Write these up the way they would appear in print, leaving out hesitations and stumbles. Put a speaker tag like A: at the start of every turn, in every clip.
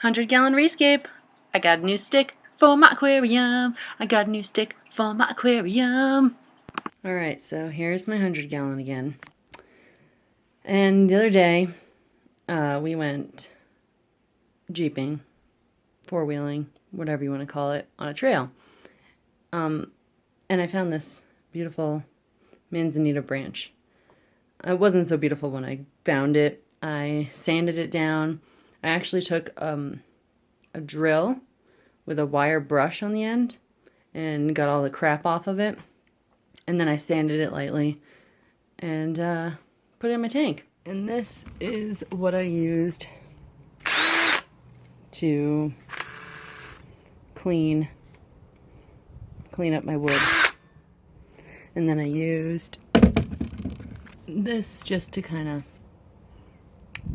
A: 100-gallon rescape. I got a new stick for my aquarium. I got a new stick for my aquarium. Alright, so here's my 100-gallon again. And the other day, we went jeeping, four-wheeling, whatever you want to call it, on a trail. And I found this beautiful manzanita branch. It wasn't so beautiful when I found it. I sanded it down. I actually took a drill with a wire brush on the end and got all the crap off of it. And then I sanded it lightly and put it in my tank. And this is what I used to clean up my wood. And then I used this just to kind of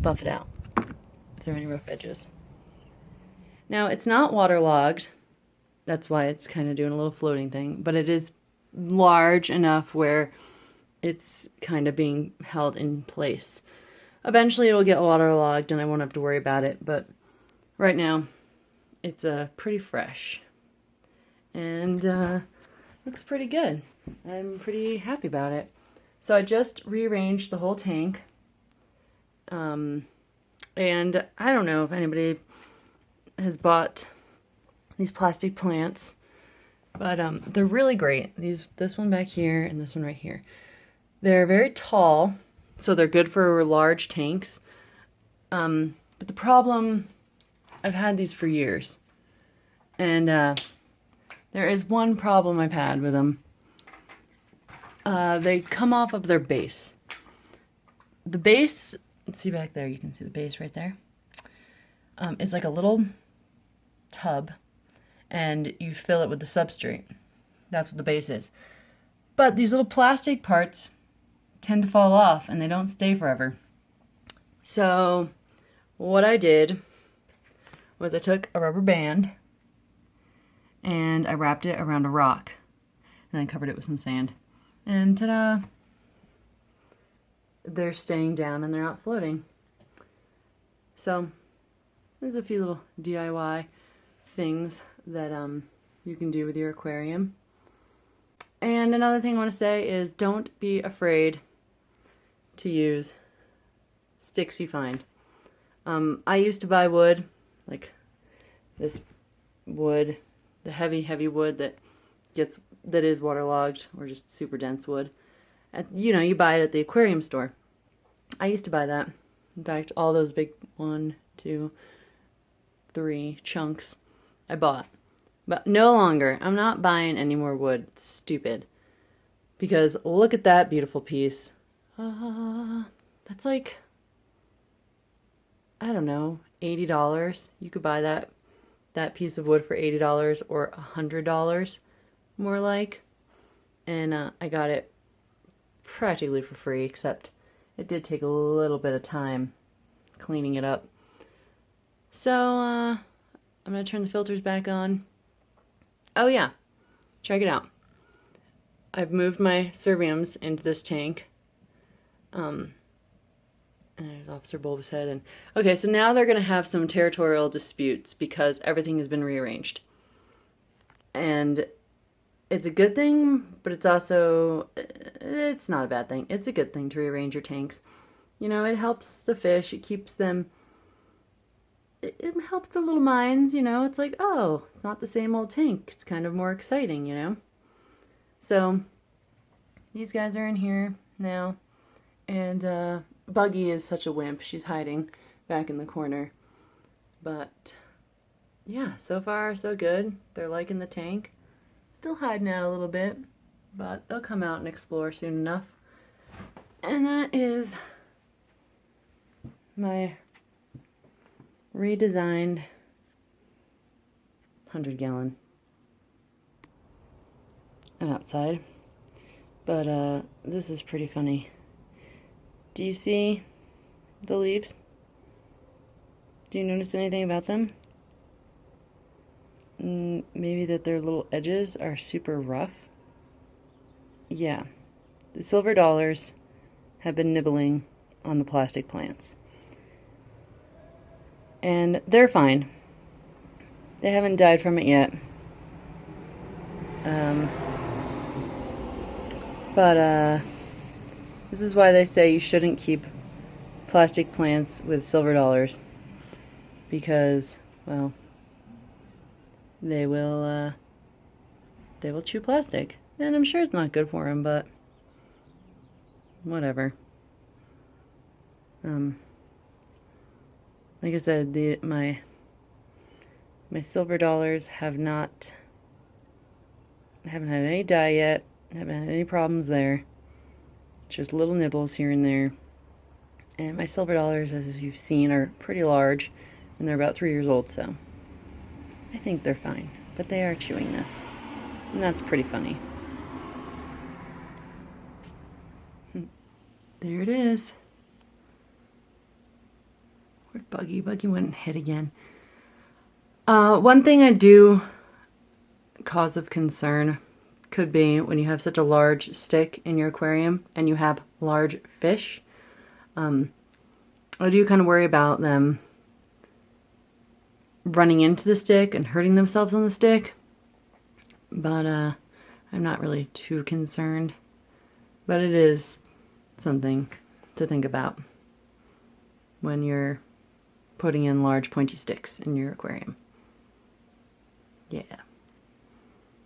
A: buff it out if there are any rough edges. Now, it's not waterlogged. That's why it's kind of doing a little floating thing. But it is large enough where it's kind of being held in place. Eventually it'll get waterlogged and I won't have to worry about it. But right now, it's pretty fresh. And looks pretty good. I'm pretty happy about it. So I just rearranged the whole tank. And I don't know if anybody has bought these plastic plants, but they're really great. This one back here and this one right here. They're very tall, so they're good for large tanks. But the problem, I've had these for years, and there is one problem I've had with them. They come off of their base. The base, let's see back there, you can see the base right there. It's like a little tub, and you fill it with the substrate. That's what the base is. But these little plastic parts tend to fall off, and they don't stay forever. So what I did was I took a rubber band, and I wrapped it around a rock, and then covered it with some sand. And ta-da! They're staying down and they're not floating. So there's a few little DIY things that you can do with your aquarium. And another thing I want to say is don't be afraid to use sticks you find. I used to buy wood, like this wood, the heavy wood that is waterlogged or just super dense wood. You buy it at the aquarium store. I used to buy that. In fact, all those big 1, 2, 3 chunks I bought. But no longer. I'm not buying any more wood. It's stupid. Because look at that beautiful piece. That's like, I don't know, $80. You could buy that piece of wood for $80 or $100, more like. And I got it practically for free, except it did take a little bit of time cleaning it up. So I'm going to turn the filters back on. Oh yeah, check it out. I've moved my cerbiums into this tank. And there's Officer Bulbous Head. And okay, so now they're going to have some territorial disputes because everything has been rearranged. And it's a good thing, but it's also, it's not a bad thing. It's a good thing to rearrange your tanks. It helps the fish. It keeps them, it helps the little minds, It's like, oh, it's not the same old tank. It's kind of more exciting, So, these guys are in here now. And Buggy is such a wimp. She's hiding back in the corner. But, yeah, so far so good. They're liking the tank. Still hiding out a little bit, but they'll come out and explore soon enough. And that is my redesigned 100-gallon. I'm outside, but this is pretty funny. Do you see the leaves? Do you notice anything about them? Maybe that their little edges are super rough. Yeah, the silver dollars have been nibbling on the plastic plants. And they're fine. They haven't died from it yet. But this is why they say you shouldn't keep plastic plants with silver dollars, because, well, they will chew plastic, and I'm sure it's not good for them, but whatever. Like I said, my silver dollars haven't had any die yet. Haven't had any problems there. Just little nibbles here and there. And my silver dollars, as you've seen, are pretty large, and they're about 3 years old, so I think they're fine. But they are chewing this, and that's pretty funny. There it is. Where'd Buggy? Buggy went and hid again. One thing I do cause of concern could be when you have such a large stick in your aquarium and you have large fish. I do kind of worry about them running into the stick and hurting themselves on the stick, but I'm not really too concerned. But it is something to think about when you're putting in large pointy sticks in your aquarium. Yeah.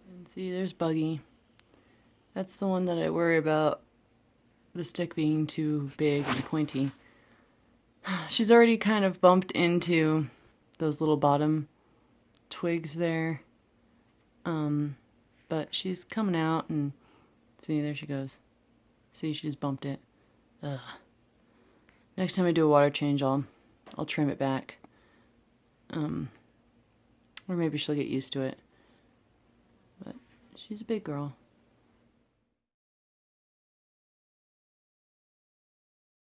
A: And see, there's Buggy. That's the one that I worry about, the stick being too big and pointy. She's already kind of bumped into those little bottom twigs there. But she's coming out, and see, there she goes. See, she just bumped it. Ugh. Next time I do a water change, I'll trim it back. Or maybe she'll get used to it. But she's a big girl.